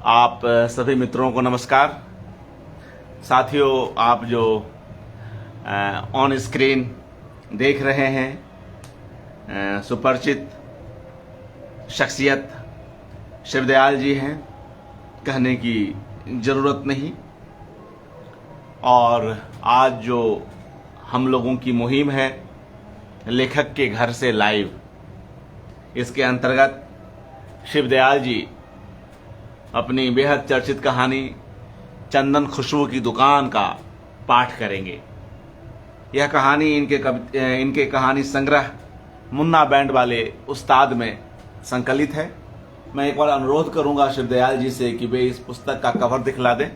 आप सभी मित्रों को नमस्कार। साथियों, आप जो ऑन स्क्रीन देख रहे हैं सुपरिचित शख्सियत शिवदयाल जी हैं, कहने की ज़रूरत नहीं। और आज जो हम लोगों की मुहिम है लेखक के घर से लाइव, इसके अंतर्गत शिवदयाल जी अपनी बेहद चर्चित कहानी चंदन खुशबू की दुकान का पाठ करेंगे। यह कहानी इनके कहानी संग्रह मुन्ना बैंड वाले उस्ताद में संकलित है। मैं एक बार अनुरोध करूंगा शिवदयाल जी से कि वे इस पुस्तक का कवर दिखला दें।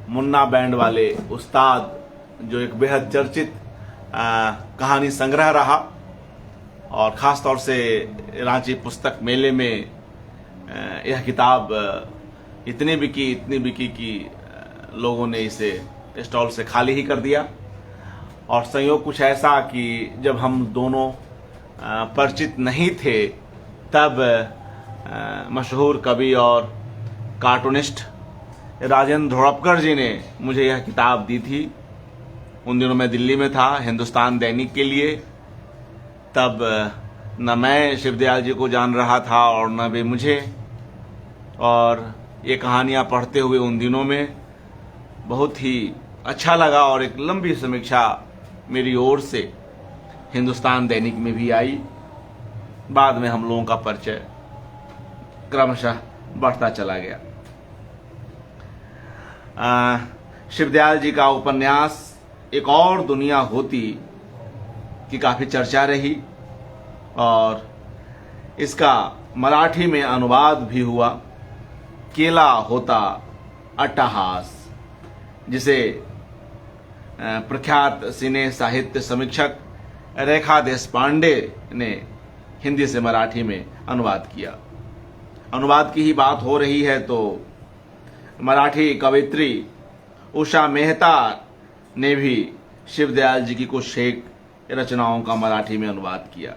मुन्ना बैंड वाले उस्ताद जो एक बेहद चर्चित कहानी संग्रह रहा और ख़ास तौर से रांची पुस्तक मेले में यह किताब इतनी बिकी कि लोगों ने इसे स्टॉल से खाली ही कर दिया। और संयोग कुछ ऐसा कि जब हम दोनों परिचित नहीं थे तब मशहूर कवि और कार्टूनिस्ट राजेंद्र धोड़पकर जी ने मुझे यह किताब दी थी। उन दिनों मैं दिल्ली में था हिंदुस्तान दैनिक के लिए। तब न मैं शिवदयाल जी को जान रहा था और न वे मुझे। और ये कहानियाँ पढ़ते हुए उन दिनों में बहुत ही अच्छा लगा और एक लंबी समीक्षा मेरी ओर से हिंदुस्तान दैनिक में भी आई। बाद में हम लोगों का परिचय क्रमशः बढ़ता चला गया। शिवदयाल जी का उपन्यास एक और दुनिया होती की काफ़ी चर्चा रही और इसका मराठी में अनुवाद भी हुआ, केला होता अट्टहास, जिसे प्रख्यात सिने साहित्य समीक्षक रेखा देशपांडे ने हिंदी से मराठी में अनुवाद किया। अनुवाद की ही बात हो रही है तो मराठी कवयित्री उषा मेहता ने भी शिवदयाल जी की कुछ एक रचनाओं का मराठी में अनुवाद किया।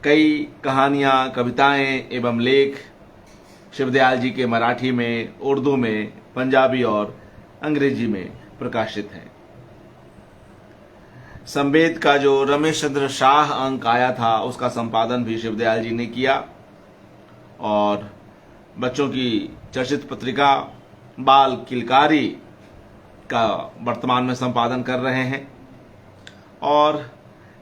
कई कहानियां, कविताएं एवं लेख शिवदयाल जी के मराठी में, उर्दू में, पंजाबी और अंग्रेजी में प्रकाशित हैं। संवेद का जो रमेश चंद्र शाह अंक आया था उसका संपादन भी शिवदयाल जी ने किया और बच्चों की चर्चित पत्रिका बाल किलकारी का वर्तमान में संपादन कर रहे हैं। और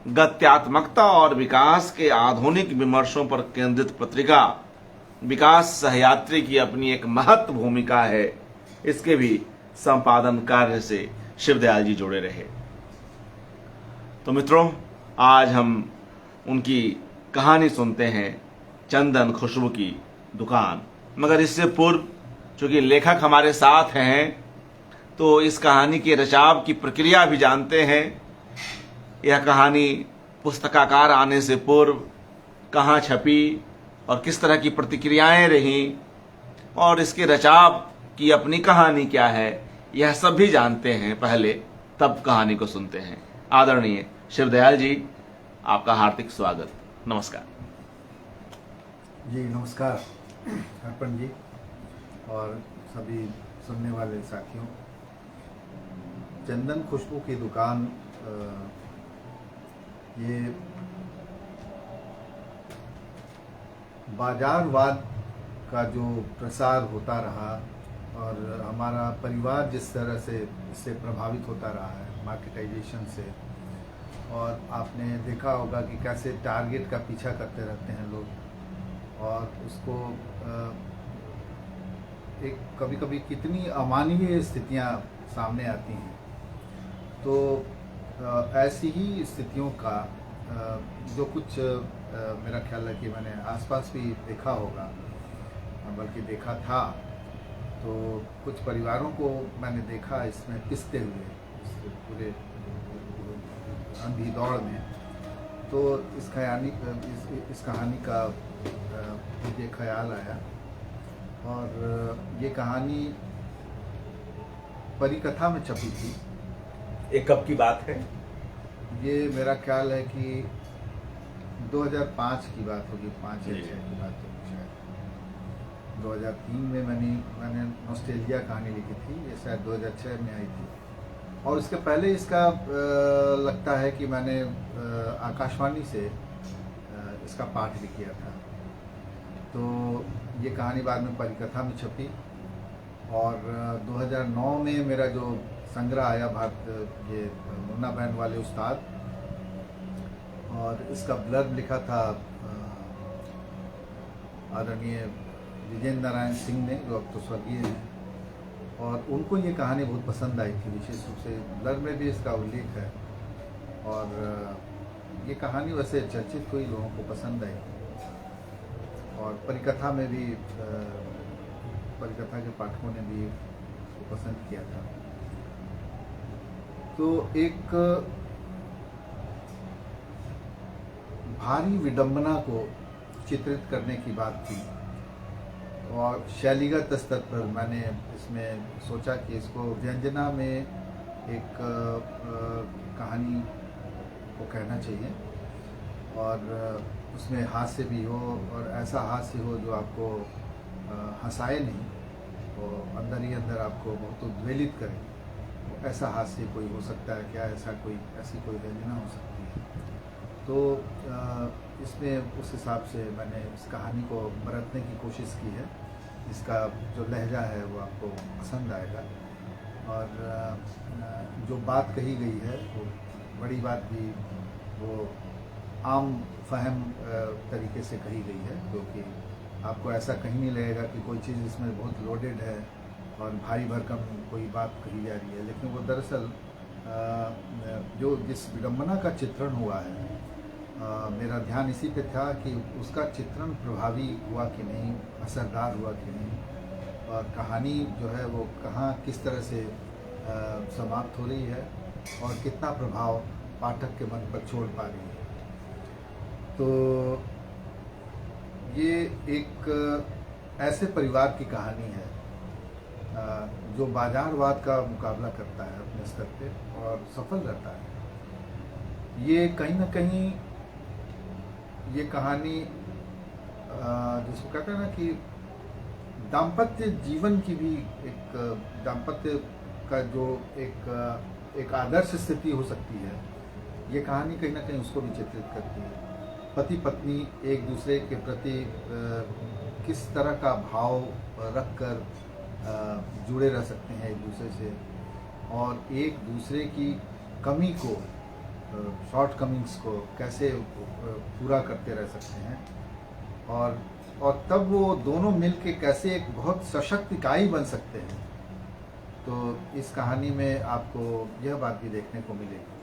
गत्यात्मकता और विकास के आधुनिक विमर्शों पर केंद्रित पत्रिका विकास सहयात्री की अपनी एक महत्व भूमिका है, इसके भी संपादन कार्य से शिवदयाल जी जुड़े रहे। तो मित्रों, आज हम उनकी कहानी सुनते हैं चंदन खुशबू की दुकान। मगर इससे पूर्व चूंकि लेखक हमारे साथ हैं तो इस कहानी के रचाव की प्रक्रिया भी जानते हैं। यह कहानी पुस्तकाकार आने से पूर्व कहाँ छपी और किस तरह की प्रतिक्रियाएं रहीं और इसके रचाव की अपनी कहानी क्या है, यह सब भी जानते हैं पहले, तब कहानी को सुनते हैं। आदरणीय शिवदयाल जी, आपका हार्दिक स्वागत। नमस्कार जी। नमस्कार अर्पण जी और सभी सुनने वाले साथियों। चंदन खुशबू की दुकान ये बाजारवाद का जो प्रसार होता रहा और हमारा परिवार जिस तरह से इससे प्रभावित होता रहा है मार्केटाइजेशन से, और आपने देखा होगा कि कैसे टारगेट का पीछा करते रहते हैं लोग और उसको एक कभी कभी कितनी अमानवीय स्थितियां सामने आती हैं। तो ऐसी ही स्थितियों का जो कुछ मेरा ख्याल है कि मैंने आसपास भी देखा होगा, बल्कि देखा था, तो कुछ परिवारों को मैंने देखा इसमें पिसते हुए इस पूरे अंधी दौड़ में। तो इस कहानी का मुझे ख्याल आया और ये कहानी परिकथा में छपी थी। ये कब की बात है? ये मेरा ख्याल है कि 2005 की बात होगी, 5 या 6 की बात होगी शायद। 2003 में मैंने ऑस्ट्रेलिया कहानी लिखी थी, ये शायद 2006 में आई थी। और इसके पहले इसका लगता है कि मैंने आकाशवाणी से इसका पाठ भी किया था। तो ये कहानी बाद में परिकथा में छपी और 2009 में मेरा जो संग्रह आया भारत, ये मुन्ना बैंड वाले उस्ताद, और इसका ब्लर्ब लिखा था आदरणीय विजेंद्र नारायण सिंह ने, जो अब तो स्वर्गीय हैं, और उनको ये कहानी बहुत पसंद आई थी। विशेष रूप से ब्लर्ब में भी इसका उल्लेख है और ये कहानी वैसे चर्चित हुई, लोगों को पसंद आई और परिकथा में भी परिकथा के पाठकों ने भी उसको पसंद किया था। तो एक भारी विडंबना को चित्रित करने की बात थी और शैलीगत स्तर पर मैंने इसमें सोचा कि इसको व्यंजना में एक कहानी को कहना चाहिए और उसमें हास्य भी हो और ऐसा हास्य हो जो आपको हंसाए नहीं, तो अंदर ही अंदर आपको बहुत उद्वेलित करे। ऐसा हास्य कोई हो सकता है क्या? ऐसी कोई व्यंजना हो सकती है? तो इसमें उस हिसाब से मैंने इस कहानी को बरतने की कोशिश की है। इसका जो लहजा है वो आपको पसंद आएगा और जो बात कही गई है वो बड़ी बात भी वो आम फहम तरीके से कही गई है, क्योंकि आपको ऐसा कहीं नहीं लगेगा कि कोई चीज़ इसमें बहुत लोडेड है और भारी भरकम कोई बात कही जा रही है। लेकिन वो दरअसल जो जिस विडंबना का चित्रण हुआ है, मेरा ध्यान इसी पे था कि उसका चित्रण प्रभावी हुआ कि नहीं, असरदार हुआ कि नहीं, और कहानी जो है वो कहाँ किस तरह से समाप्त हो रही है और कितना प्रभाव पाठक के मन पर छोड़ पा रही है। तो ये एक ऐसे परिवार की कहानी है जो बाजारवाद का मुकाबला करता है अपने स्तर पे और सफल रहता है। ये कहीं ना कहीं ये कहानी जिसको कहते हैं ना कि दाम्पत्य जीवन की भी एक दाम्पत्य का जो एक आदर्श स्थिति हो सकती है, ये कहानी कहीं ना कहीं उसको भी चित्रित करती है। पति पत्नी एक दूसरे के प्रति किस तरह का भाव रखकर जुड़े रह सकते हैं एक दूसरे से और एक दूसरे की कमी को, शॉर्ट कमिंग्स को कैसे पूरा करते रह सकते हैं और तब वो दोनों मिलके कैसे एक बहुत सशक्त इकाई बन सकते हैं। तो इस कहानी में आपको यह बात भी देखने को मिलेगी।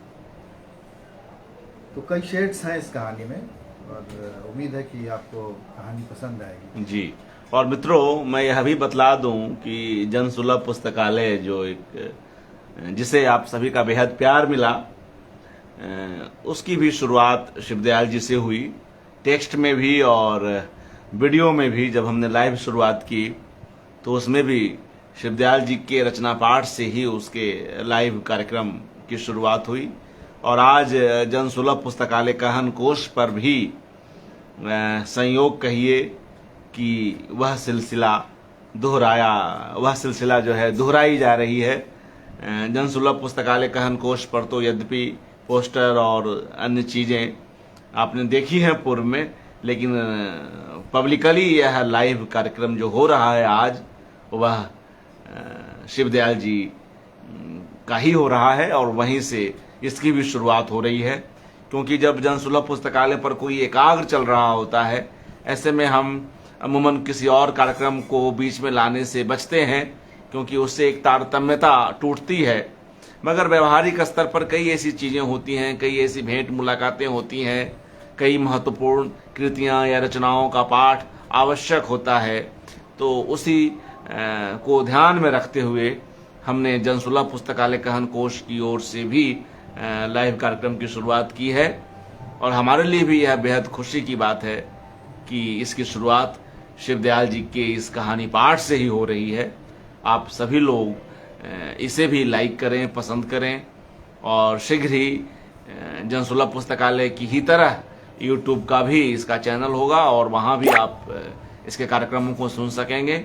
तो कई शेड्स हैं इस कहानी में और उम्मीद है कि आपको कहानी पसंद आएगी। जी, और मित्रों मैं यह भी बतला दूं कि जनसुलभ पुस्तकालय जो एक जिसे आप सभी का बेहद प्यार मिला, उसकी भी शुरुआत शिवदयाल जी से हुई। टेक्स्ट में भी और वीडियो में भी जब हमने लाइव शुरुआत की तो उसमें भी शिवदयाल जी के रचना पाठ से ही उसके लाइव कार्यक्रम की शुरुआत हुई। और आज जनसुलभ पुस्तकालय कहन कोश पर भी संयोग कहिए कि वह सिलसिला जो है दोहराई जा रही है। जनसुलभ पुस्तकालय कहन कोश पर तो यद्यपि पोस्टर और अन्य चीजें आपने देखी हैं पूर्व में, लेकिन पब्लिकली यह लाइव कार्यक्रम जो हो रहा है आज वह शिवदयाल जी का ही हो रहा है और वहीं से इसकी भी शुरुआत हो रही है। क्योंकि जब जनसुलभ पुस्तकालय पर कोई एकाग्र चल रहा होता है, ऐसे में हम अमूमन किसी और कार्यक्रम को बीच में लाने से बचते हैं, क्योंकि उससे एक तारतम्यता टूटती है। मगर व्यवहारिक स्तर पर कई ऐसी चीजें होती हैं, कई ऐसी भेंट मुलाकातें होती हैं, कई महत्वपूर्ण कृतियां या रचनाओं का पाठ आवश्यक होता है। तो उसी को ध्यान में रखते हुए हमने जनसुलभ पुस्तकालय कहन कोश की ओर से भी लाइव कार्यक्रम की शुरुआत की है। और हमारे लिए भी यह बेहद खुशी की बात है कि इसकी शुरुआत शिवदयाल जी के इस कहानी पाठ से ही हो रही है। आप सभी लोग इसे भी लाइक करें, पसंद करें और शीघ्र ही जनसुलभ पुस्तकालय की ही तरह यूट्यूब का भी इसका चैनल होगा और वहां भी आप इसके कार्यक्रमों को सुन सकेंगे।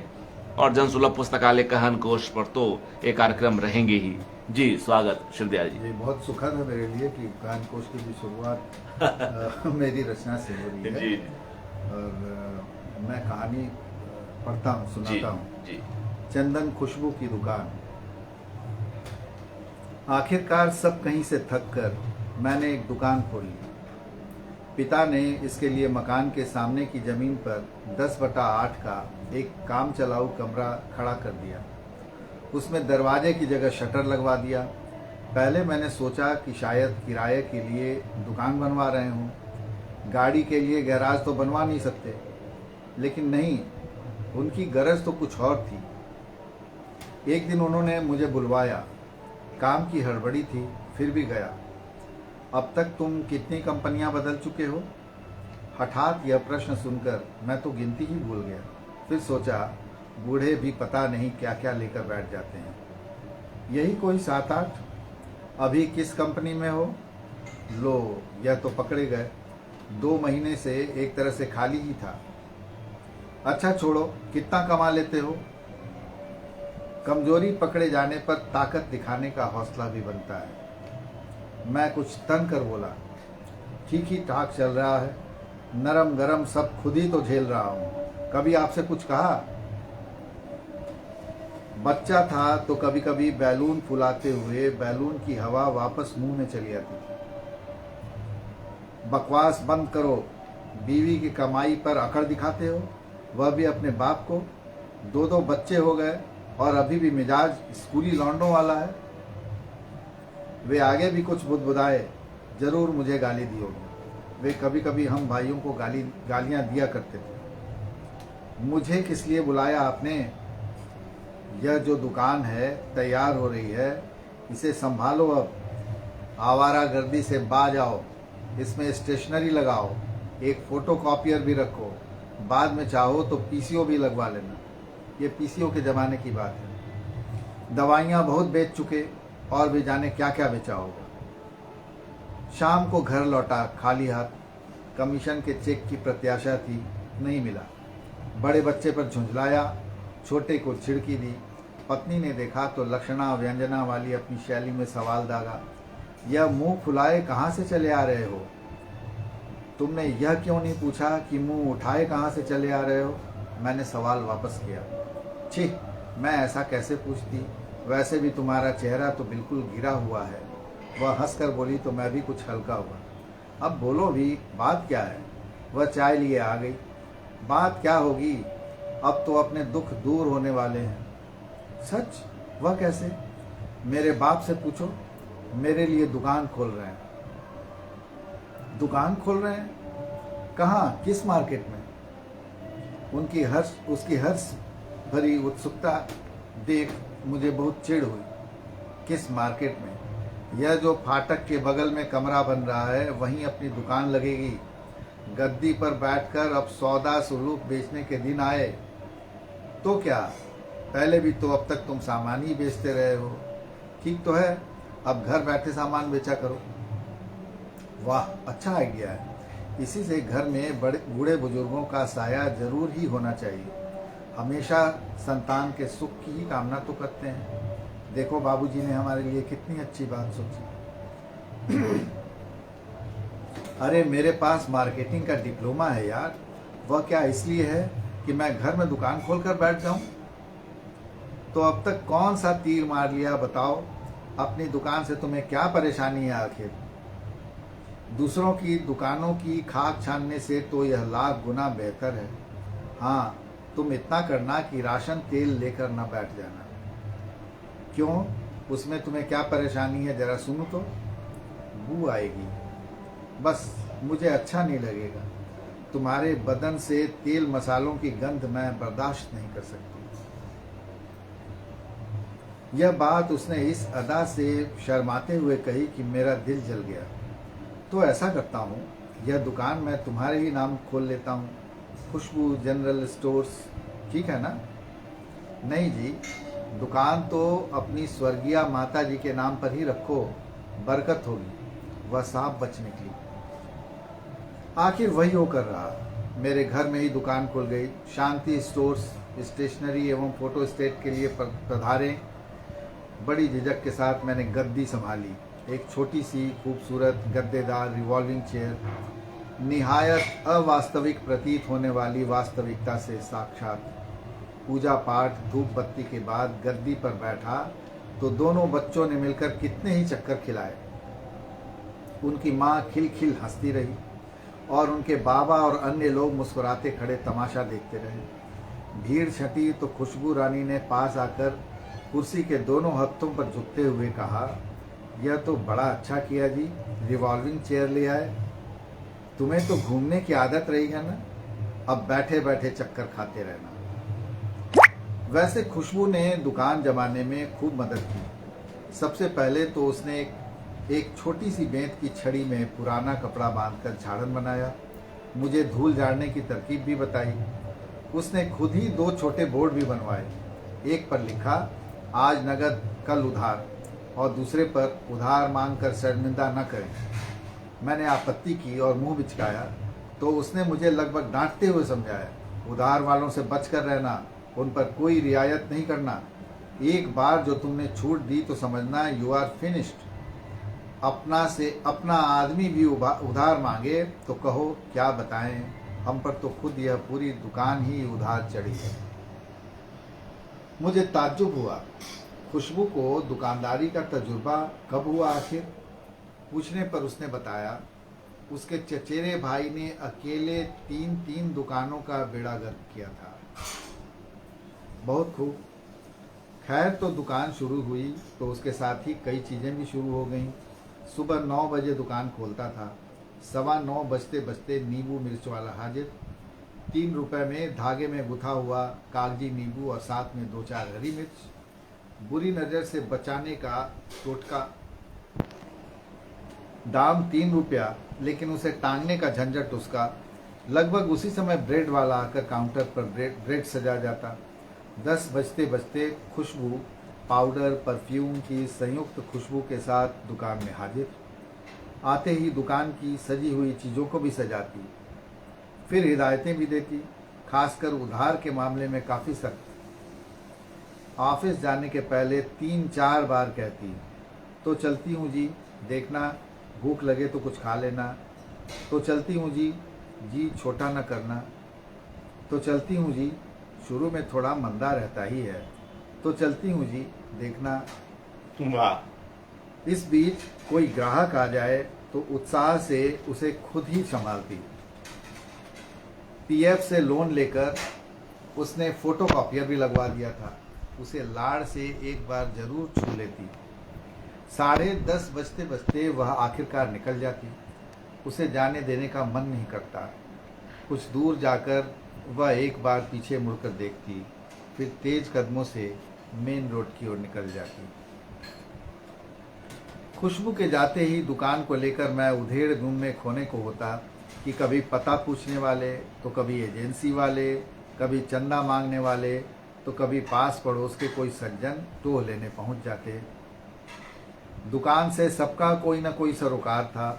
और जनसुलभ पुस्तकालय कहन कोश पर तो ये कार्यक्रम रहेंगे ही। जी स्वागत शिवदयाल जी। ये बहुत सुखद है मेरे लिए कि गान कोश की भी शुरुआत मेरी रचना से हो रही है। जी। और मैं कहानी पढ़ता हूँ, सुनाता हूँ। जी। चंदन खुशबू की दुकान। आखिरकार सब कहीं से थक कर मैंने एक दुकान खोली। पिता ने इसके लिए मकान के सामने की जमीन पर 10/8 का एक काम चलाऊ कमरा खड़ा कर दिया। उसमें दरवाजे की जगह शटर लगवा दिया। पहले मैंने सोचा कि शायद किराए के लिए दुकान बनवा रहे हों, गाड़ी के लिए गैराज तो बनवा नहीं सकते। लेकिन नहीं, उनकी गरज तो कुछ और थी। एक दिन उन्होंने मुझे बुलवाया। काम की हड़बड़ी थी, फिर भी गया। अब तक तुम कितनी कंपनियां बदल चुके हो? हठात यह प्रश्न सुनकर मैं तो गिनती ही भूल गया। फिर सोचा, बूढ़े भी पता नहीं क्या क्या लेकर बैठ जाते हैं। यही कोई 7-8। अभी किस कंपनी में हो? लो, यह तो पकड़े गए। 2 महीने से एक तरह से खाली ही था। अच्छा छोड़ो, कितना कमा लेते हो? कमजोरी पकड़े जाने पर ताकत दिखाने का हौसला भी बनता है। मैं कुछ तन कर बोला, ठीक ही ठाक चल रहा है, नरम गरम सब खुद ही तो झेल रहा हूँ। कभी आपसे कुछ कहा? बच्चा था तो कभी कभी बैलून फुलाते हुए बैलून की हवा वापस मुंह में चली आती थी। बकवास बंद करो, बीवी की कमाई पर अकड़ दिखाते हो, वह भी अपने बाप को। 2 बच्चे हो गए और अभी भी मिजाज स्कूली लौंडों वाला है। वे आगे भी कुछ बुदबुदाए, जरूर मुझे गाली दी होगी। वे कभी कभी हम भाइयों को गालियां दिया करते थे। मुझे किस लिए बुलाया आपने? यह जो दुकान है तैयार हो रही है, इसे संभालो। अब आवारागर्दी से बाज आओ। इसमें स्टेशनरी लगाओ, एक फोटोकॉपियर भी रखो। बाद में चाहो तो पीसीओ भी लगवा लेना। ये पीसीओ के ज़माने की बात है। दवाइयाँ बहुत बेच चुके, और भी जाने क्या क्या बेचा होगा। शाम को घर लौटा खाली हाथ। कमीशन के चेक की प्रत्याशा थी, नहीं मिला। बड़े बच्चे पर झुंझलाया, छोटे को छिड़की दी। पत्नी ने देखा तो लक्षणा व्यंजना वाली अपनी शैली में सवाल दागा, यह मुंह फुलाए कहाँ से चले आ रहे हो? तुमने यह क्यों नहीं पूछा कि मुंह उठाए कहाँ से चले आ रहे हो? मैंने सवाल वापस किया। छी, मैं ऐसा कैसे पूछती? वैसे भी तुम्हारा चेहरा तो बिल्कुल गिरा हुआ है। वह हंसकर बोली तो मैं भी कुछ हल्का हुआ। अब बोलो भी, बात क्या है? वह चाय लिए आ गई। बात क्या होगी, अब तो अपने दुख दूर होने वाले हैं। सच? वह कैसे? मेरे बाप से पूछो, मेरे लिए दुकान खोल रहे हैं। दुकान खोल रहे हैं? कहाँ, किस मार्केट में? उसकी हर्ष भरी उत्सुकता देख मुझे बहुत चिढ़ हुई। किस मार्केट में? यह जो फाटक के बगल में कमरा बन रहा है, वहीं अपनी दुकान लगेगी। गद्दी पर बैठकर अब सौदा सुलूक बेचने के दिन आए तो क्या? पहले भी तो अब तक तुम सामान ही बेचते रहे हो। ठीक तो है, अब घर बैठे सामान बेचा करो। वाह, अच्छा आइडिया है। इसी से घर में बूढ़े बुजुर्गों का साया जरूर ही होना चाहिए। हमेशा संतान के सुख की ही कामना तो करते हैं। देखो बाबूजी ने हमारे लिए कितनी अच्छी बात सोची। अरे मेरे पास मार्केटिंग का डिप्लोमा है यार। वह क्या इसलिए है कि मैं घर में दुकान खोलकर बैठ जाऊं? तो अब तक कौन सा तीर मार लिया बताओ? अपनी दुकान से तुम्हें क्या परेशानी है आखिर? दूसरों की दुकानों की खाक छानने से तो यह लाख गुना बेहतर है। हाँ, तुम इतना करना कि राशन तेल लेकर न बैठ जाना। क्यों, उसमें तुम्हें क्या परेशानी है? जरा सुनो तो। बू आएगी, बस मुझे अच्छा नहीं लगेगा। तुम्हारे बदन से तेल मसालों की गंध मैं बर्दाश्त नहीं कर सकती। यह बात उसने इस अदा से शर्माते हुए कही कि मेरा दिल जल गया। तो ऐसा करता हूँ, यह दुकान मैं तुम्हारे ही नाम खोल लेता हूँ, खुशबू जनरल स्टोर्स, ठीक है ना? नहीं जी, दुकान तो अपनी स्वर्गीय माता जी के नाम पर ही रखो, बरकत होगी। वह सांप बच निकली। आखिर वही हो कर रहा। मेरे घर में ही दुकान खुल गई। शांति स्टोर्स स्टेशनरी एवं फोटो स्टेट के लिए पधारे। बड़ी झिझक के साथ मैंने गद्दी संभाली। एक छोटी सी खूबसूरत गद्देदार रिवॉल्विंग चेयर, निहायत अवास्तविक प्रतीत होने वाली वास्तविकता से साक्षात। पूजा पाठ धूप बत्ती के बाद गद्दी पर बैठा तो दोनों बच्चों ने मिलकर कितने ही चक्कर खिलाए। उनकी माँ खिलखिल हंसती रही और उनके बाबा और अन्य लोग मुस्कुराते खड़े तमाशा देखते रहे। भीड़ छटी तो खुशबू रानी ने पास आकर कुर्सी के दोनों हत्थों पर झुकते हुए कहा, यह तो बड़ा अच्छा किया जी, रिवॉल्विंग चेयर ले आए। तुम्हें तो घूमने की आदत रही है ना, अब बैठे बैठे चक्कर खाते रहना। वैसे खुशबू ने दुकान जमाने में खूब मदद की। सबसे पहले तो उसने एक छोटी सी बेंत की छड़ी में पुराना कपड़ा बांधकर झाड़न बनाया। मुझे धूल झाड़ने की तरकीब भी बताई। उसने खुद ही 2 छोटे बोर्ड भी बनवाए। एक पर लिखा, आज नगद कल उधार, और दूसरे पर उधार मांगकर शर्मिंदा न करें। मैंने आपत्ति की और मुंह बिचकाया तो उसने मुझे लगभग डांटते हुए समझाया, उधार वालों से बचकर रहना, उन पर कोई रियायत नहीं करना। एक बार जो तुमने छूट दी तो समझना यू आर फिनिश्ड। अपना से अपना आदमी भी उधार मांगे तो कहो क्या बताएं, हम पर तो खुद यह पूरी दुकान ही उधार चढ़ी है। मुझे ताज्जुब हुआ। खुशबू को दुकानदारी का तजुर्बा कब हुआ आखिर? पूछने पर उसने बताया, उसके चचेरे भाई ने अकेले 3 दुकानों का बेड़ा गर्क किया था। बहुत खूब। खैर, तो दुकान शुरू हुई तो उसके साथ ही कई चीज़ें भी शुरू हो गईं। सुबह 9 बजे दुकान खोलता था। 9:15 बजते बजते नींबू मिर्च वाला हाजिर। 3 रुपए में धागे में गुथा हुआ कागजी नींबू और साथ में 2-4 हरी मिर्च। बुरी नज़र से बचाने का टोटका। दाम 3 रुपया, लेकिन उसे टांगने का झंझट उसका। लगभग उसी समय ब्रेड वाला आकर काउंटर पर ब्रेड सजा जाता। 10 बजते बजते खुशबू पाउडर परफ्यूम की संयुक्त खुशबू के साथ दुकान में हाजिर। आते ही दुकान की सजी हुई चीज़ों को भी सजाती, फिर हिदायतें भी देती, खासकर उधार के मामले में काफ़ी सख्त। ऑफिस जाने के पहले 3-4 बार कहती, तो चलती हूँ जी, देखना भूख लगे तो कुछ खा लेना। तो चलती हूँ जी, जी छोटा न करना। तो चलती हूँ जी, शुरू में थोड़ा मंदा रहता ही है। तो चलती हूँ जी, देखना। वाह। इस बीच कोई ग्राहक आ जाए तो उत्साह से उसे खुद ही संभालती। पीएफ से लोन लेकर उसने फोटोकॉपियर भी लगवा दिया था। उसे लाड़ से एक बार जरूर छू लेती। 10:30 बजते बजते वह आखिरकार निकल जाती। उसे जाने देने का मन नहीं करता। कुछ दूर जाकर वह एक बार पीछे मुड़कर देखती, फिर तेज कदमों से मेन रोड की ओर निकल जाती। खुशबू के जाते ही दुकान को लेकर मैं उधेड़ धुन में खोने को होता कि कभी पता पूछने वाले, तो कभी एजेंसी वाले, कभी चंदा मांगने वाले, तो कभी पास पड़ोस के कोई सज्जन टोह लेने पहुंच जाते। दुकान से सबका कोई न कोई सरोकार था।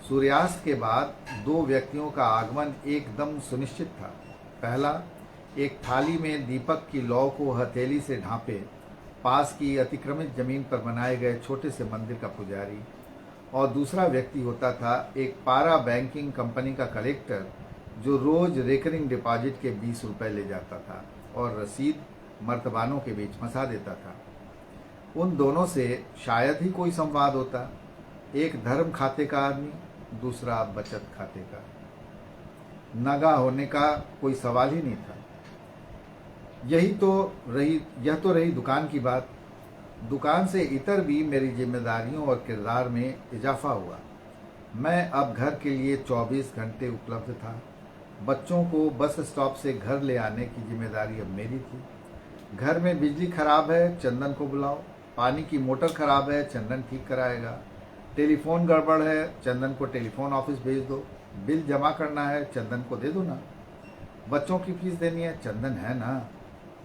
सूर्यास्त के बाद 2 व्यक्तियों का आगमन एकदम सुनिश्चित था। पहला, एक थाली में दीपक की लौ को हथेली से ढांपे पास की अतिक्रमित जमीन पर बनाए गए छोटे से मंदिर का पुजारी, और दूसरा व्यक्ति होता था एक पारा बैंकिंग कंपनी का कलेक्टर, जो रोज रेकरिंग डिपॉजिट के 20 रुपए ले जाता था और रसीद मर्तबानों के बीच फंसा देता था। उन दोनों से शायद ही कोई संवाद होता। एक धर्म खाते का आदमी, दूसरा बचत खाते का। नगा होने का कोई सवाल ही नहीं था। यह तो रही दुकान की बात। दुकान से इतर भी मेरी जिम्मेदारियों और किरदार में इजाफा हुआ। मैं अब घर के लिए 24 घंटे उपलब्ध था। बच्चों को बस स्टॉप से घर ले आने की जिम्मेदारी अब मेरी थी। घर में बिजली खराब है, चंदन को बुलाओ। पानी की मोटर खराब है, चंदन ठीक कराएगा। टेलीफोन गड़बड़ है, चंदन को टेलीफोन ऑफिस भेज दो। बिल जमा करना है, चंदन को दे दो ना। बच्चों की फीस देनी है, चंदन है ना।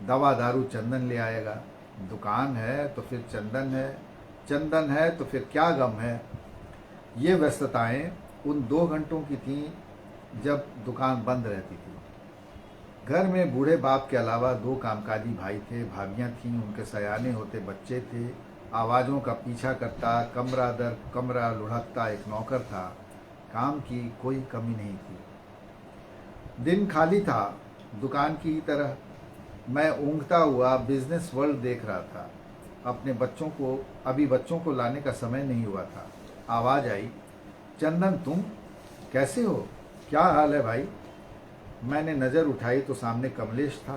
दवा दारू चंदन ले आएगा। दुकान है तो फिर चंदन है, चंदन है तो फिर क्या गम है। ये व्यस्तताएं उन 2 घंटों की थीं जब दुकान बंद रहती थी। घर में बूढ़े बाप के अलावा 2 कामकाजी भाई थे, भाभियां थीं, उनके सयाने होते बच्चे थे। आवाज़ों का पीछा करता, कमरा दर कमरा लुढ़कता एक नौकर था। काम की कोई कमी नहीं थी। दिन खाली था, दुकान की ही तरह। मैं ऊँघता हुआ बिजनेस वर्ल्ड देख रहा था। अपने बच्चों को लाने का समय नहीं हुआ था। आवाज़ आई, चंदन तुम कैसे हो, क्या हाल है भाई? मैंने नज़र उठाई तो सामने कमलेश था,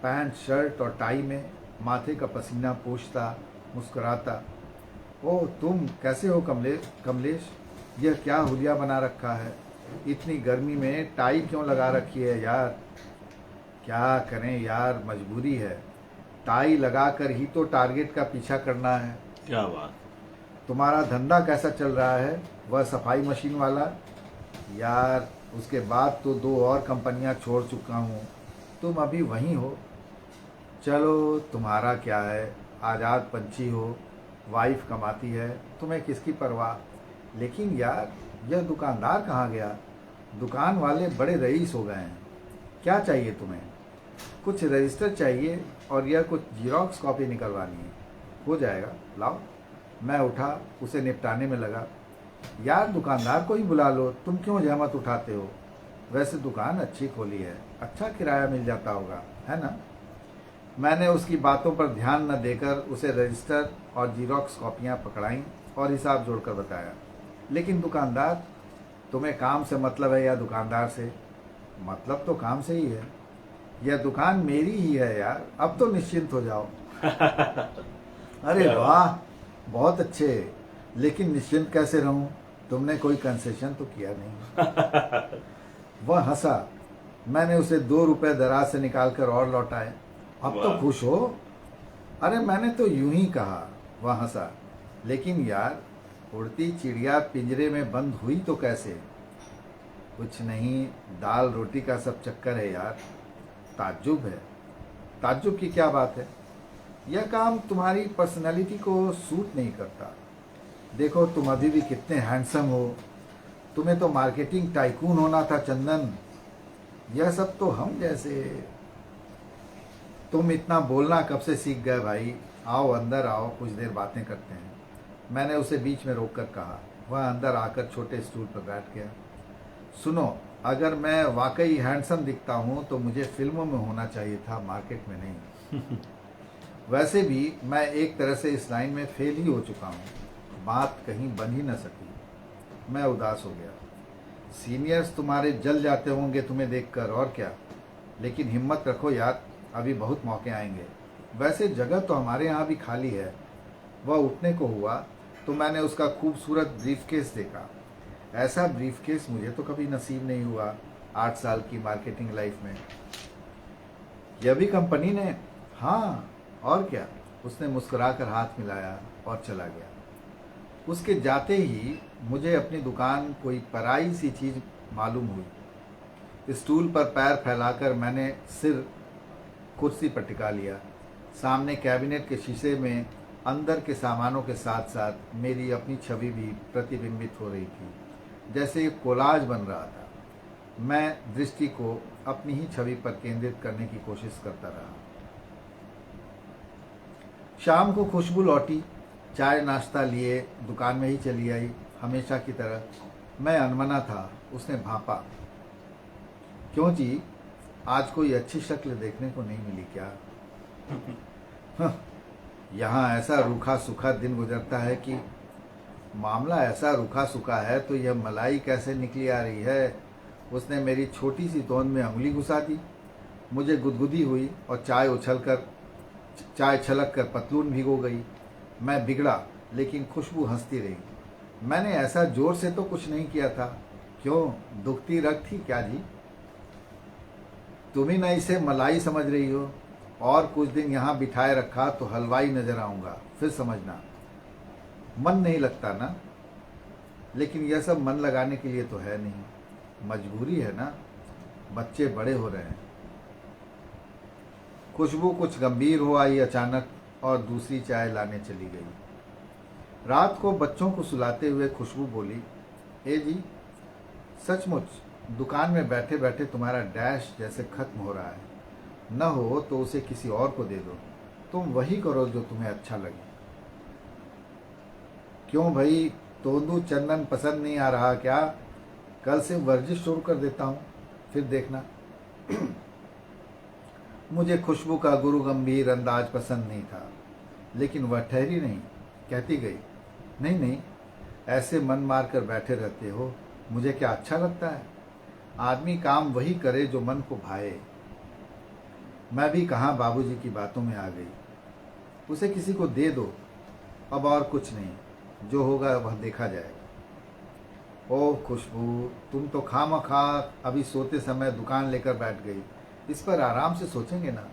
पैंट शर्ट और टाई में, माथे का पसीना पोंछता, मुस्कुराता। ओह तुम कैसे हो कमलेश, यह क्या हुलिया बना रखा है? इतनी गर्मी में टाई क्यों लगा रखी है यार? क्या करें यार, मजबूरी है। टाई लगाकर ही तो टारगेट का पीछा करना है। क्या बात। तुम्हारा धंधा कैसा चल रहा है, वह सफाई मशीन वाला? यार उसके बाद तो 2 और कंपनियां छोड़ चुका हूँ, तुम अभी वहीं हो। चलो तुम्हारा क्या है, आज़ाद पंछी हो, वाइफ कमाती है, तुम्हें किसकी परवाह। लेकिन यार यह दुकानदार कहाँ गया? दुकान वाले बड़े रईस हो गए हैं। क्या चाहिए तुम्हें? कुछ रजिस्टर चाहिए और यह कुछ जीरोक्स कॉपी निकलवानी है। हो जाएगा, लाओ। मैं उठा, उसे निपटाने में लगा। यार दुकानदार को ही बुला लो, तुम क्यों जहमत उठाते हो? वैसे दुकान अच्छी खोली है, अच्छा किराया मिल जाता होगा, है ना? मैंने उसकी बातों पर ध्यान न देकर उसे रजिस्टर और जीरोक्स कॉपियाँ पकड़ाईं और हिसाब जोड़कर बताया। लेकिन दुकानदार, तुम्हें काम से मतलब है या दुकानदार से? मतलब तो काम से ही है। यह दुकान मेरी ही है यार, अब तो निश्चिंत हो जाओ। अरे वाह, बहुत अच्छे। लेकिन निश्चिंत कैसे रहूं? तुमने कोई कंसेशन तो किया नहीं। वह हंसा। मैंने उसे 2 रुपए दराज से निकालकर और लौटाए। अब तो खुश हो? अरे मैंने तो यूं ही कहा। वह हंसा। लेकिन यार, उड़ती चिड़िया पिंजरे में बंद हुई तो कैसे? कुछ नहीं, दाल रोटी का सब चक्कर है यार। ताज्जुब है। ताज्जुब की क्या बात है? यह काम तुम्हारी पर्सनालिटी को सूट नहीं करता। देखो तुम अभी भी कितने हैंडसम हो। तुम्हें तो मार्केटिंग टाइकून होना था चंदन। यह सब तो हम जैसे। तुम इतना बोलना कब से सीख गए भाई? आओ अंदर आओ, कुछ देर बातें करते हैं। मैंने उसे बीच में रोककर कहा। वह अंदर आकर छोटे स्टूल पर बैठ गया। सुनो, अगर मैं वाकई हैंडसम दिखता हूँ तो मुझे फिल्मों में होना चाहिए था, मार्केट में नहीं। वैसे भी मैं एक तरह से इस लाइन में फेल ही हो चुका हूँ। बात कहीं बन ही न सकी। मैं उदास हो गया। सीनियर्स तुम्हारे जल जाते होंगे तुम्हें देखकर, और क्या। लेकिन हिम्मत रखो यार, अभी बहुत मौके आएंगे। वैसे जगह तो हमारे यहाँ भी खाली है। वह उठने को हुआ तो मैंने उसका खूबसूरत ब्रीफकेस देखा। ऐसा ब्रीफकेस मुझे तो कभी नसीब नहीं हुआ 8 साल की मार्केटिंग लाइफ में। यह भी कंपनी ने? हाँ, और क्या। उसने मुस्कुराकर हाथ मिलाया और चला गया। उसके जाते ही मुझे अपनी दुकान कोई पराई सी चीज मालूम हुई। स्टूल पर पैर फैलाकर मैंने सिर कुर्सी पर टिका लिया। सामने कैबिनेट के शीशे में अंदर के सामानों के साथ साथ मेरी अपनी छवि भी प्रतिबिंबित हो रही थी, जैसे एक कोलाज बन रहा था। मैं दृष्टि को अपनी ही छवि पर केंद्रित करने की कोशिश करता रहा। शाम को खुशबू लौटी, चाय नाश्ता लिए दुकान में ही चली आई, हमेशा की तरह। मैं अनमना था। उसने भांपा। क्यों जी, आज कोई अच्छी शक्ल देखने को नहीं मिली क्या? यहाँ ऐसा रूखा सूखा दिन गुजरता है कि। मामला ऐसा रूखा सूखा है तो यह मलाई कैसे निकली आ रही है? उसने मेरी छोटी सी तोंद में उंगली घुसा दी। मुझे गुदगुदी हुई और चाय छलक कर पतलून भिगो गई। मैं बिगड़ा, लेकिन खुशबू हंसती रही। मैंने ऐसा जोर से तो कुछ नहीं किया था। क्यों, दुखती रग थी क्या जी? तुम ही न इसे मलाई समझ रही हो। और कुछ दिन यहाँ बिठाए रखा तो हलवाई नजर आऊंगा, फिर समझना। मन नहीं लगता ना? लेकिन यह सब मन लगाने के लिए तो है नहीं, मजबूरी है ना। बच्चे बड़े हो रहे हैं। खुशबू कुछ गंभीर हो आई अचानक और दूसरी चाय लाने चली गई। रात को बच्चों को सुलाते हुए खुशबू बोली, ए जी, सचमुच दुकान में बैठे बैठे तुम्हारा डैश जैसे खत्म हो रहा है, न हो तो उसे किसी और को दे दो। तुम वही करो जो तुम्हें अच्छा लगे। क्यों भाई, तोंदू चंदन पसंद नहीं आ रहा क्या? कल से वर्जिश शुरू कर देता हूँ, फिर देखना। मुझे खुशबू का गुरु गंभीर अंदाज पसंद नहीं था, लेकिन वह ठहरी नहीं, कहती गई, नहीं नहीं, ऐसे मन मार कर बैठे रहते हो, मुझे क्या अच्छा लगता है? आदमी काम वही करे जो मन को भाए। मैं भी कहाँ बाबूजी की बातों में आ गई। उसे किसी को दे दो, अब और कुछ नहीं, जो होगा वह देखा जाएगा। ओह खुशबू, तुम तो खामखा अभी सोते समय दुकान लेकर बैठ गई। इस पर आराम से सोचेंगे ना।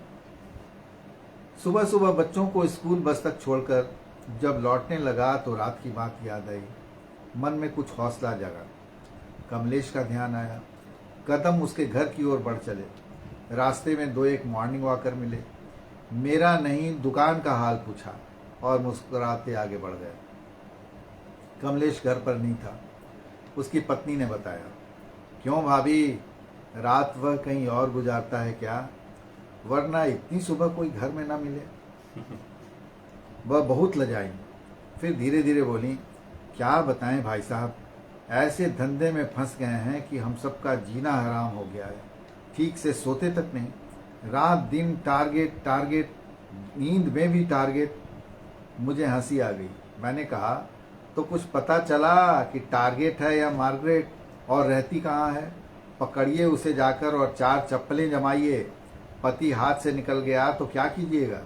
सुबह सुबह बच्चों को स्कूल बस तक छोड़कर जब लौटने लगा तो रात की बात याद आई। मन में कुछ हौसला जगा। कमलेश का ध्यान आया। कदम उसके घर की ओर बढ़ चले। रास्ते में दो एक मॉर्निंग वॉकर मिले। मेरा नहीं, दुकान का हाल पूछा और मुस्कुराते आगे बढ़ गए। कमलेश घर पर नहीं था। उसकी पत्नी ने बताया। क्यों भाभी, रात वह कहीं और गुजारता है क्या? वरना इतनी सुबह कोई घर में ना मिले। वह बहुत लजाई, फिर धीरे धीरे बोली, क्या बताएं भाई साहब, ऐसे धंधे में फंस गए हैं कि हम सबका जीना हराम हो गया है। ठीक से सोते तक नहीं, रात दिन टारगेट टारगेट, नींद में भी टारगेट। मुझे हंसी आ गई। मैंने कहा, तो कुछ पता चला कि टारगेट है या मार्गरेट, और रहती कहाँ है? पकड़िए उसे जाकर और 4 चप्पलें जमाइए। पति हाथ से निकल गया तो क्या कीजिएगा?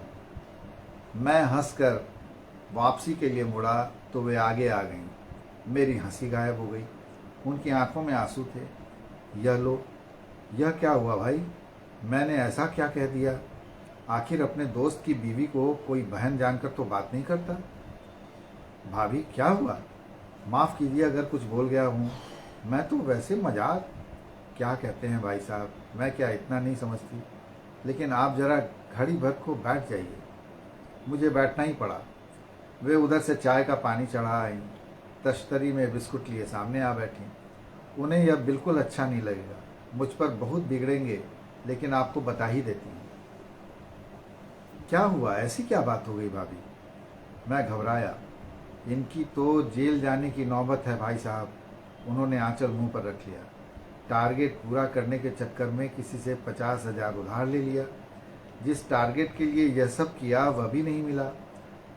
मैं हंसकर वापसी के लिए मुड़ा तो वे आगे आ गईं। मेरी हंसी गायब हो गई। उनकी आंखों में आंसू थे। यह लो, यह क्या हुआ भाई? मैंने ऐसा क्या कह दिया? आखिर अपने दोस्त की बीवी को कोई बहन जानकर तो बात नहीं करता। भाभी क्या हुआ? माफ़ कीजिए अगर कुछ बोल गया हूँ, मैं तो वैसे मजाक। क्या कहते हैं भाई साहब, मैं क्या इतना नहीं समझती? लेकिन आप जरा घड़ी भर को बैठ जाइए। मुझे बैठना ही पड़ा। वे उधर से चाय का पानी चढ़ा आईं। तश्तरी में बिस्कुट लिए सामने आ बैठी। उन्हें यह बिल्कुल अच्छा नहीं लगेगा, मुझ पर बहुत बिगड़ेंगे, लेकिन आपको बता ही देती हूँ। क्या हुआ, ऐसी क्या बात हो गई भाभी? मैं घबराया। इनकी तो जेल जाने की नौबत है भाई साहब। उन्होंने आंचल मुंह पर रख लिया। टारगेट पूरा करने के चक्कर में किसी से 50,000 उधार ले लिया। जिस टारगेट के लिए यह सब किया वह भी नहीं मिला।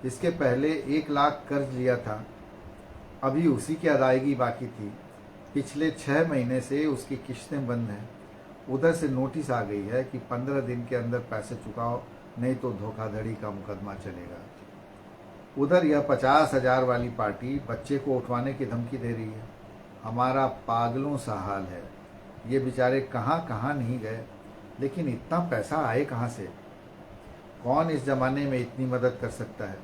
इसके पहले 1 लाख कर्ज लिया था, अभी उसी की अदायगी बाकी थी। पिछले 6 महीने से उसकी किश्तें बंद हैं। उधर से नोटिस आ गई है कि 15 दिन के अंदर पैसे चुकाओ, नहीं तो धोखाधड़ी का मुकदमा चलेगा। उधर यह 50,000 वाली पार्टी बच्चे को उठवाने की धमकी दे रही है। हमारा पागलों सा हाल है। ये बेचारे कहाँ कहाँ नहीं गए, लेकिन इतना पैसा आए कहाँ से? कौन इस जमाने में इतनी मदद कर सकता है?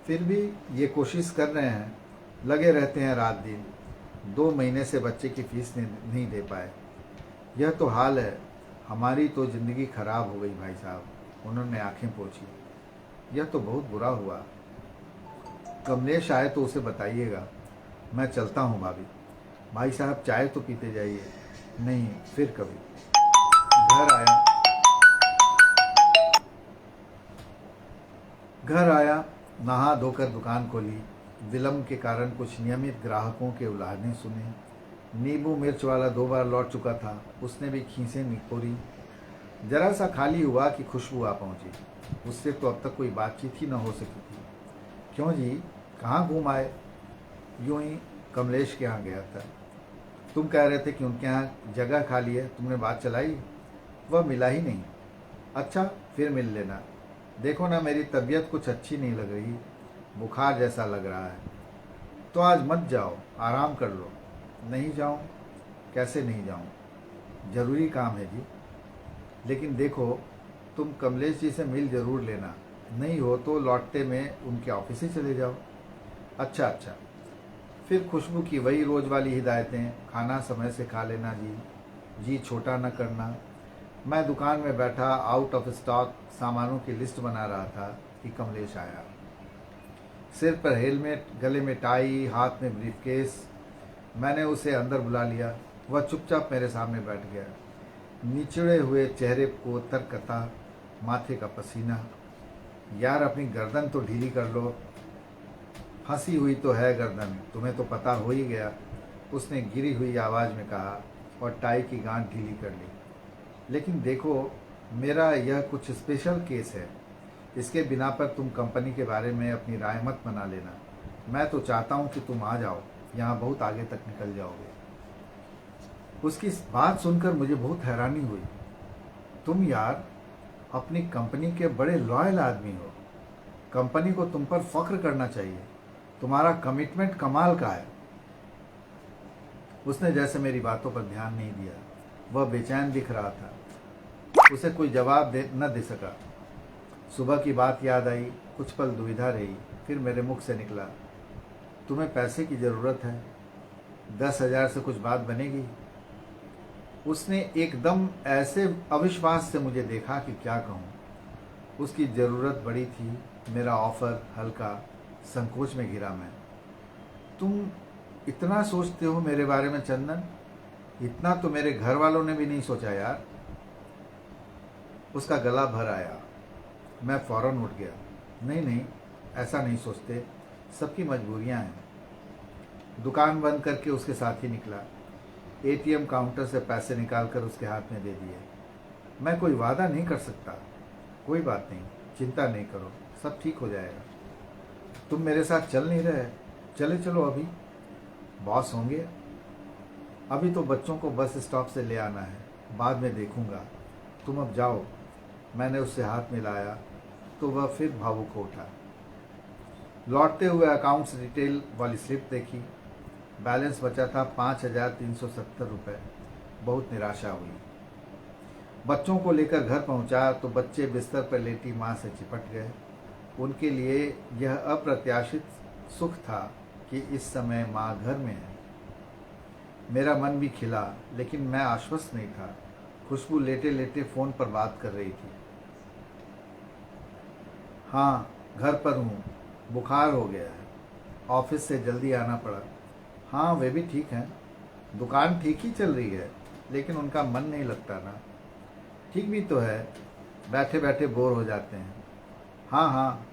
फिर भी ये कोशिश कर रहे हैं, लगे रहते हैं रात दिन। 2 महीने से बच्चे की फीस नहीं दे पाए। यह तो हाल है। हमारी तो ज़िंदगी खराब हो गई भाई साहब। उन्होंने आंखें पोंछी। यह तो बहुत बुरा हुआ। कमलेश आए तो उसे बताइएगा। मैं चलता हूँ भाभी। भाई साहब चाय तो पीते जाइए। नहीं, फिर कभी। घर आया, नहा धोकर दुकान खोली। विलम्ब के कारण कुछ नियमित ग्राहकों के उलाहने सुने। नींबू मिर्च वाला 2 बार लौट चुका था, उसने भी खीसें निकोरी। जरा सा खाली हुआ कि खुशबू आ पहुंची। उससे तो अब तक कोई बातचीत ही न हो सकी थी। क्यों जी, कहाँ घूम आए? यूं ही कमलेश के यहाँ गया था। तुम कह रहे थे कि उनके यहाँ जगह खाली है, तुमने बात चलाई? वह मिला ही नहीं। अच्छा, फिर मिल लेना। देखो ना, मेरी तबीयत कुछ अच्छी नहीं लग रही, बुखार जैसा लग रहा है। तो आज मत जाओ, आराम कर लो। नहीं जाऊं? कैसे नहीं जाऊं? जरूरी काम है जी। लेकिन देखो, तुम कमलेश जी से मिल जरूर लेना। नहीं हो तो लौटते में उनके ऑफिस ही चले जाओ। अच्छा अच्छा। फिर खुशबू की वही रोज वाली हिदायतें। खाना समय से खा लेना जी छोटा न करना। मैं दुकान में बैठा आउट ऑफ स्टॉक सामानों की लिस्ट बना रहा था कि कमलेश आया। सिर पर हेलमेट, गले में टाई, हाथ में ब्रीफकेस। मैंने उसे अंदर बुला लिया। वह चुपचाप मेरे सामने बैठ गया। निचड़े हुए चेहरे को तरकता, माथे का पसीना। यार अपनी गर्दन तो ढीली कर लो, फंसी हुई तो है गर्दन, तुम्हें तो पता हो ही गया, उसने गिरी हुई आवाज़ में कहा और टाई की गांठ ढीली कर ली। लेकिन देखो, मेरा यह कुछ स्पेशल केस है, इसके बिना पर तुम कंपनी के बारे में अपनी राय मत बना लेना। मैं तो चाहता हूँ कि तुम आ जाओ, यहाँ बहुत आगे तक निकल जाओगे। उसकी बात सुनकर मुझे बहुत हैरानी हुई। तुम यार अपनी कंपनी के बड़े लॉयल आदमी हो, कंपनी को तुम पर फख्र करना चाहिए, तुम्हारा कमिटमेंट कमाल का है। उसने जैसे मेरी बातों पर ध्यान नहीं दिया, वह बेचैन दिख रहा था। उसे कोई जवाब न दे सका। सुबह की बात याद आई, कुछ पल दुविधा रही, फिर मेरे मुख से निकला, तुम्हें पैसे की ज़रूरत है, 10,000 से कुछ बात बनेगी? उसने एकदम ऐसे अविश्वास से मुझे देखा कि क्या कहूँ। उसकी ज़रूरत बड़ी थी, मेरा ऑफर हल्का, संकोच में घिरा मैं। तुम इतना सोचते हो मेरे बारे में चंदन? इतना तो मेरे घर वालों ने भी नहीं सोचा यार। उसका गला भर आया। मैं फौरन उठ गया। नहीं नहीं, ऐसा नहीं सोचते, सबकी मजबूरियां हैं। दुकान बंद करके उसके साथ ही निकला। एटीएम काउंटर से पैसे निकालकर उसके हाथ में दे दिए। मैं कोई वादा नहीं कर सकता। कोई बात नहीं, चिंता नहीं करो, सब ठीक हो जाएगा। तुम मेरे साथ चल नहीं रहे? चले चलो, अभी बॉस होंगे। अभी तो बच्चों को बस स्टॉप से ले आना है, बाद में देखूंगा, तुम अब जाओ। मैंने उससे हाथ मिलाया तो वह फिर भावुक हो उठा। लौटते हुए अकाउंट्स डिटेल वाली स्लिप देखी। बैलेंस बचा था 5,370 रुपये। बहुत निराशा हुई। बच्चों को लेकर घर पहुंचा तो बच्चे बिस्तर पर लेटी माँ से चिपट गए। उनके लिए यह अप्रत्याशित सुख था कि इस समय माँ घर में है। मेरा मन भी खिला, लेकिन मैं आश्वस्त नहीं था। खुशबू लेटे लेटे फ़ोन पर बात कर रही थी। हाँ, घर पर हूँ, बुखार हो गया है, ऑफिस से जल्दी आना पड़ा। हाँ, वे भी ठीक हैं, दुकान ठीक ही चल रही है, लेकिन उनका मन नहीं लगता ना। ठीक भी तो है, बैठे बैठे बोर हो जाते हैं। हाँ हाँ,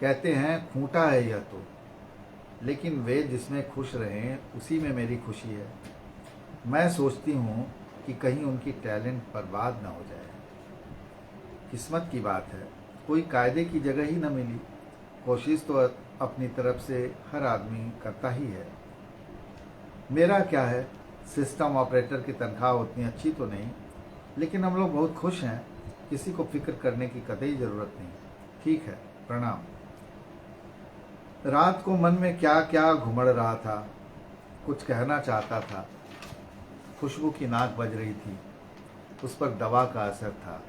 कहते हैं खूंटा है यह तो, लेकिन वे जिसमें खुश रहें उसी में मेरी खुशी है। मैं सोचती हूँ कि कहीं उनकी टैलेंट बर्बाद ना हो जाए। किस्मत की बात है, कोई कायदे की जगह ही न मिली। कोशिश तो अपनी तरफ से हर आदमी करता ही है। मेरा क्या है, सिस्टम ऑपरेटर की तनख्वाह उतनी अच्छी तो नहीं, लेकिन हम लोग बहुत खुश हैं, किसी को फिक्र करने की कतई ज़रूरत नहीं। ठीक है, प्रणाम। रात को मन में क्या क्या घुमड़ रहा था, कुछ कहना चाहता था। खुशबू की नाक बज रही थी, उस पर दवा का असर था।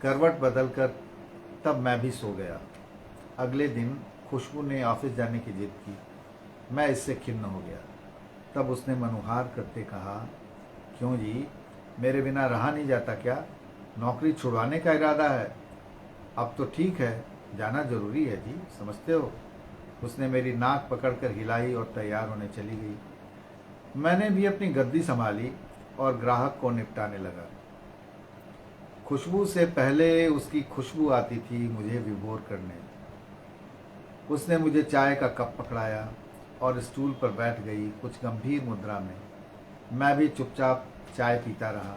करवट बदलकर तब मैं भी सो गया। अगले दिन खुशबू ने ऑफिस जाने की जिद की। मैं इससे खिन्न हो गया। तब उसने मनुहार करते कहा, क्यों जी, मेरे बिना रहा नहीं जाता क्या? नौकरी छुड़वाने का इरादा है? अब तो ठीक है, जाना जरूरी है जी, समझते हो। उसने मेरी नाक पकड़कर हिलाई और तैयार होने चली गई। मैंने भी अपनी गद्दी संभाली और ग्राहक को निपटाने लगा। खुशबू से पहले उसकी खुशबू आती थी मुझे विभोर करने। उसने मुझे चाय का कप पकड़ाया और स्टूल पर बैठ गई, कुछ गंभीर मुद्रा में। मैं भी चुपचाप चाय पीता रहा।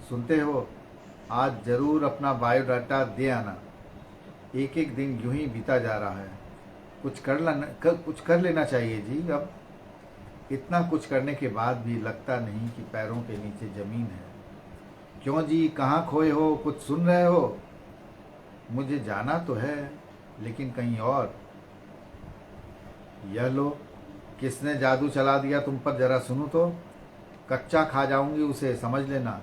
सुनते हो, आज जरूर अपना बायोडाटा दे आना। एक एक दिन यूं ही बीता जा रहा है, कुछ कर लेना चाहिए जी। अब इतना कुछ करने के बाद भी लगता नहीं कि पैरों के नीचे जमीन है। क्यों जी, कहाँ खोए हो, कुछ सुन रहे हो? मुझे जाना तो है, लेकिन कहीं और। यह लो, किसने जादू चला दिया तुम पर, जरा सुनो तो। कच्चा खा जाऊंगी उसे, समझ लेना।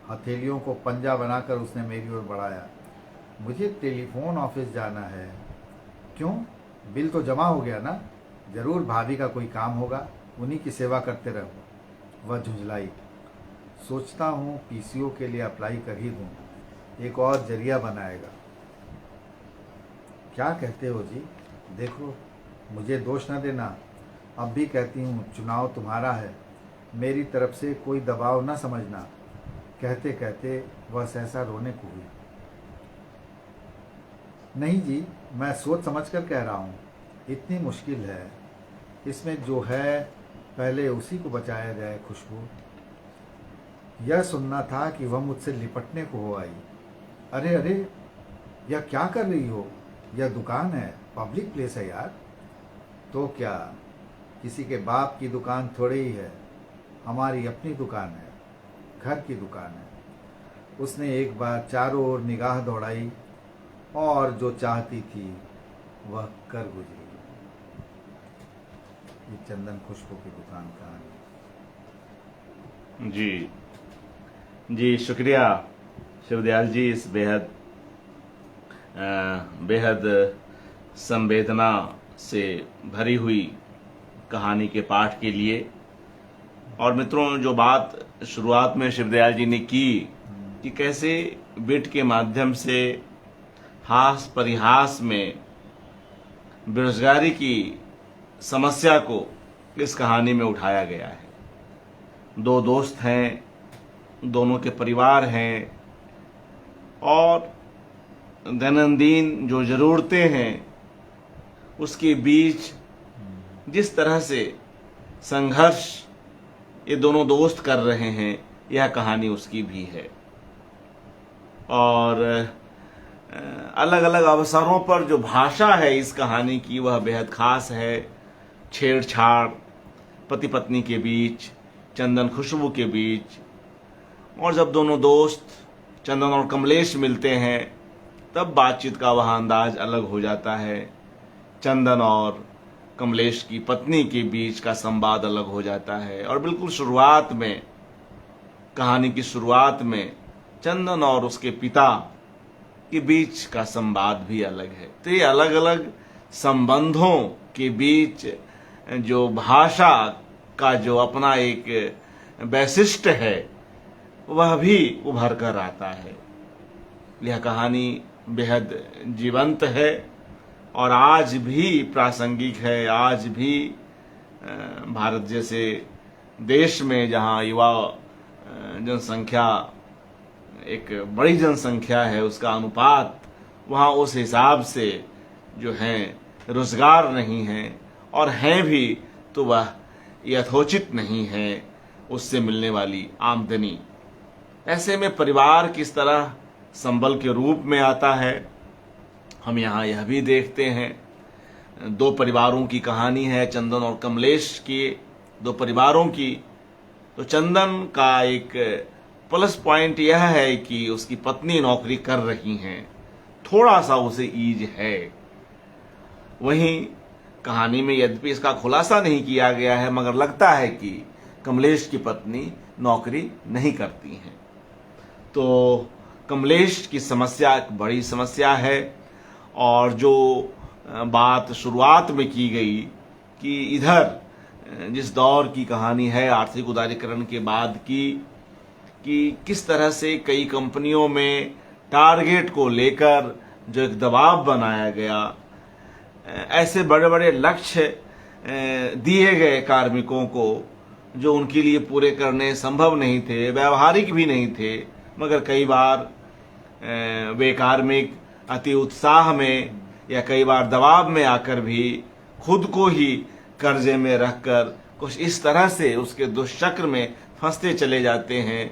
हथेलियों को पंजा बनाकर उसने मेरी ओर बढ़ाया। मुझे टेलीफोन ऑफिस जाना है। क्यों, बिल तो जमा हो गया ना? जरूर भाभी का कोई काम होगा, उन्हीं की सेवा करते रहो। वह झुंझलाई। सोचता हूँ पीसीओ के लिए अप्लाई कर ही दूँ, एक और जरिया बनाएगा। क्या कहते हो जी? देखो, मुझे दोष न देना, अब भी कहती हूँ चुनाव तुम्हारा है, मेरी तरफ से कोई दबाव न समझना। कहते कहते वह सहसा रोने को हुई। नहीं जी, मैं सोच समझ कर कह रहा हूँ, इतनी मुश्किल है, इसमें जो है पहले उसी को बचाया जाए। खुशबू, यह सुनना था कि वह मुझसे लिपटने को हो आई। अरे अरे, यह क्या कर रही हो? यह दुकान है, पब्लिक प्लेस है यार। तो क्या, किसी के बाप की दुकान थोड़ी ही है, हमारी अपनी दुकान है, घर की दुकान है। उसने एक बार चारों ओर निगाह दौड़ाई और जो चाहती थी वह कर गुजरी। ये चंदन खुशबू की दुकान कहानी। जी जी, शुक्रिया शिवदयाल जी, इस बेहद संवेदना से भरी हुई कहानी के पाठ के लिए। और मित्रों, जो बात शुरुआत में शिवदयाल जी ने की कि कैसे बिट के माध्यम से हास परिहास में बेरोजगारी की समस्या को इस कहानी में उठाया गया है। दो दोस्त हैं, दोनों के परिवार हैं, और दैनंदिन जो ज़रूरतें हैं उसके बीच जिस तरह से संघर्ष ये दोनों दोस्त कर रहे हैं, यह कहानी उसकी भी है। और अलग अलग अवसरों पर जो भाषा है इस कहानी की वह बेहद खास है। छेड़छाड़ पति पत्नी के बीच, चंदन खुशबू के बीच, और जब दोनों दोस्त चंदन और कमलेश मिलते हैं तब बातचीत का वह अंदाज अलग हो जाता है। चंदन और कमलेश की पत्नी के बीच का संवाद अलग हो जाता है। और बिल्कुल शुरुआत में, कहानी की शुरुआत में, चंदन और उसके पिता के बीच का संवाद भी अलग है। तो ये अलग अलग संबंधों के बीच जो भाषा का जो अपना एक वैशिष्ट है वह भी उभर कर आता है। यह कहानी बेहद जीवंत है और आज भी प्रासंगिक है। आज भी भारत जैसे देश में जहां युवा जनसंख्या एक बड़ी जनसंख्या है, उसका अनुपात वहां उस हिसाब से जो है रोजगार नहीं है, और हैं भी तो वह यथोचित नहीं है उससे मिलने वाली आमदनी। ऐसे में परिवार किस तरह संबल के रूप में आता है, हम यहाँ यह भी देखते हैं। दो परिवारों की कहानी है, चंदन और कमलेश की, दो परिवारों की। तो चंदन का एक प्लस पॉइंट यह है कि उसकी पत्नी नौकरी कर रही हैं, थोड़ा सा उसे ईज है। वहीं कहानी में यद्यपि इसका खुलासा नहीं किया गया है, मगर लगता है कि कमलेश की पत्नी नौकरी नहीं करती हैं। तो कमलेश की समस्या एक बड़ी समस्या है। और जो बात शुरुआत में की गई कि इधर जिस दौर की कहानी है आर्थिक उदारीकरण के बाद की, कि किस तरह से कई कंपनियों में टारगेट को लेकर जो एक दबाव बनाया गया, ऐसे बड़े बड़े लक्ष्य दिए गए कार्मिकों को जो उनके लिए पूरे करने संभव नहीं थे, व्यवहारिक भी नहीं थे, मगर कई बार वे कार्मिक अति उत्साह में या कई बार दबाव में आकर भी खुद को ही कर्जे में रखकर कुछ इस तरह से उसके दुष्चक्र में फंसते चले जाते हैं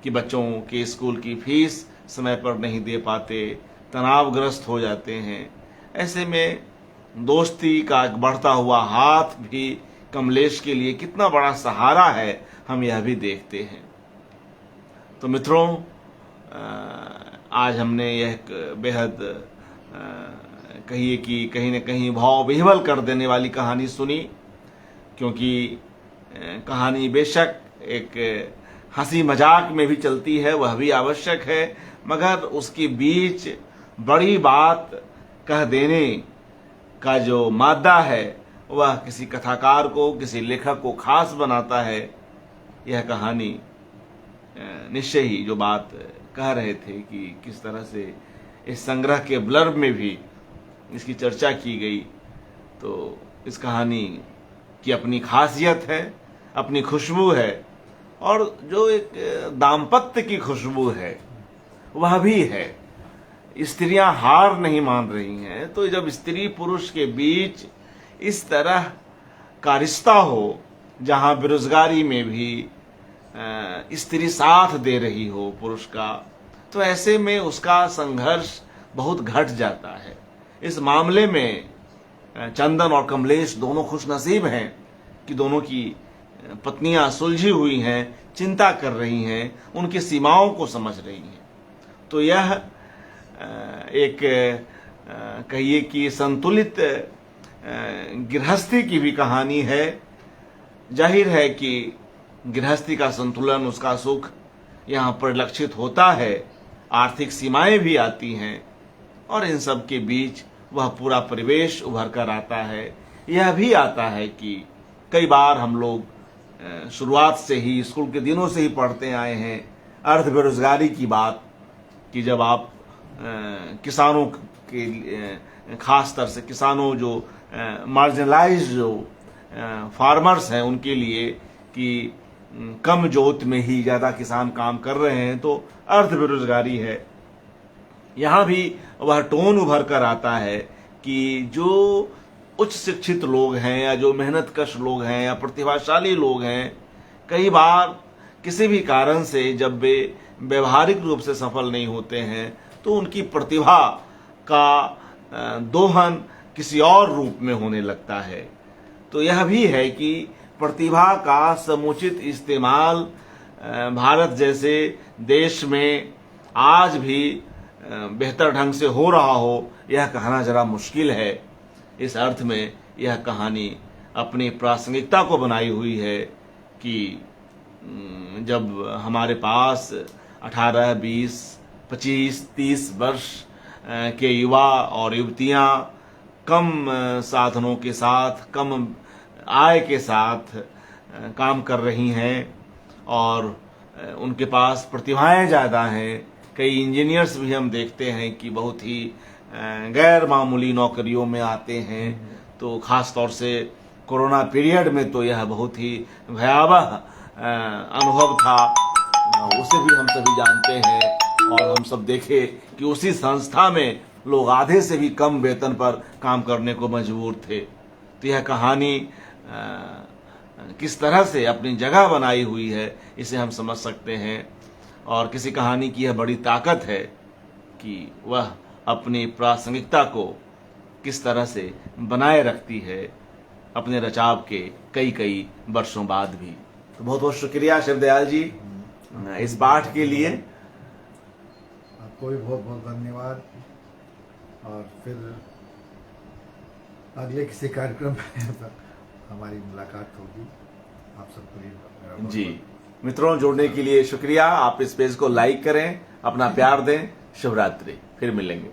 कि बच्चों के स्कूल की फीस समय पर नहीं दे पाते, तनावग्रस्त हो जाते हैं। ऐसे में दोस्ती का बढ़ता हुआ हाथ भी कमलेश के लिए कितना बड़ा सहारा है, हम यह भी देखते हैं। तो मित्रों, आज हमने यह बेहद कहिए कि कहीं न कहीं भाव विह्वल कर देने वाली कहानी सुनी, क्योंकि कहानी बेशक एक हंसी मजाक में भी चलती है, वह भी आवश्यक है, मगर उसके बीच बड़ी बात कह देने का जो मादा है वह किसी कथाकार को, किसी लेखक को खास बनाता है। यह कहानी निश्चय ही जो बात कह रहे थे कि किस तरह से इस संग्रह के ब्लर्ब में भी इसकी चर्चा की गई, तो इस कहानी की अपनी खासियत है। अपनी खुशबू है, और जो एक दाम्पत्य की खुशबू है वह भी है। स्त्रियां हार नहीं मान रही हैं। तो जब स्त्री पुरुष के बीच इस तरह का रिश्ता हो, जहां बेरोजगारी में भी स्त्री साथ दे रही हो पुरुष का, तो ऐसे में उसका संघर्ष बहुत घट जाता है। इस मामले में चंदन और कमलेश दोनों खुशनसीब हैं कि दोनों की पत्नियां सुलझी हुई हैं, चिंता कर रही हैं, उनकी सीमाओं को समझ रही हैं। तो यह एक कहिए कि संतुलित गृहस्थी की भी कहानी है। जाहिर है कि गृहस्थी का संतुलन, उसका सुख यहाँ परिलक्षित होता है, आर्थिक सीमाएं भी आती हैं, और इन सब के बीच वह पूरा परिवेश उभर कर आता है। यह भी आता है कि कई बार हम लोग शुरुआत से ही, स्कूल के दिनों से ही पढ़ते आए हैं अर्ध बेरोजगारी की बात, कि जब आप किसानों के खास तौर से किसानों जो मार्जिनलाइज जो फार्मर्स हैं उनके लिए कि कम जोत में ही ज़्यादा किसान काम कर रहे हैं, तो अर्ध बेरोजगारी है। यहाँ भी वह टोन उभर कर आता है कि जो उच्च शिक्षित लोग हैं या जो मेहनतकश लोग हैं या प्रतिभाशाली लोग हैं, कई बार किसी भी कारण से जब वे व्यवहारिक रूप से सफल नहीं होते हैं तो उनकी प्रतिभा का दोहन किसी और रूप में होने लगता है। तो यह भी है कि प्रतिभा का समुचित इस्तेमाल भारत जैसे देश में आज भी बेहतर ढंग से हो रहा हो, यह कहना जरा मुश्किल है। इस अर्थ में यह कहानी अपनी प्रासंगिकता को बनाई हुई है कि जब हमारे पास 18, 20, 25, 30 वर्ष के युवा और युवतियां कम साधनों के साथ, कम आय के साथ काम कर रही हैं और उनके पास प्रतिभाएं ज़्यादा हैं। कई इंजीनियर्स भी हम देखते हैं कि बहुत ही गैर मामूली नौकरियों में आते हैं। तो ख़ास तौर से कोरोना पीरियड में तो यह बहुत ही भयावह अनुभव था, उसे भी हम सभी जानते हैं। और हम सब देखे कि उसी संस्था में लोग आधे से भी कम वेतन पर काम करने को मजबूर थे। तो यह कहानी किस तरह से अपनी जगह बनाई हुई है, इसे हम समझ सकते हैं। और किसी कहानी की यह बड़ी ताकत है कि वह अपनी प्रासंगिकता को किस तरह से बनाए रखती है अपने रचाव के कई कई वर्षों बाद भी। तो बहुत बहुत शुक्रिया शिवदयाल जी इस पाठ के लिए। आपको भी बहुत बहुत धन्यवाद। और फिर अगले किसी कार्यक्रम में हमारी मुलाकात होगी। आप सबको भी जी मित्रों, जुड़ने के लिए शुक्रिया। आप इस पेज को लाइक करें, अपना प्यार दें। शुभ रात्रि, फिर मिलेंगे।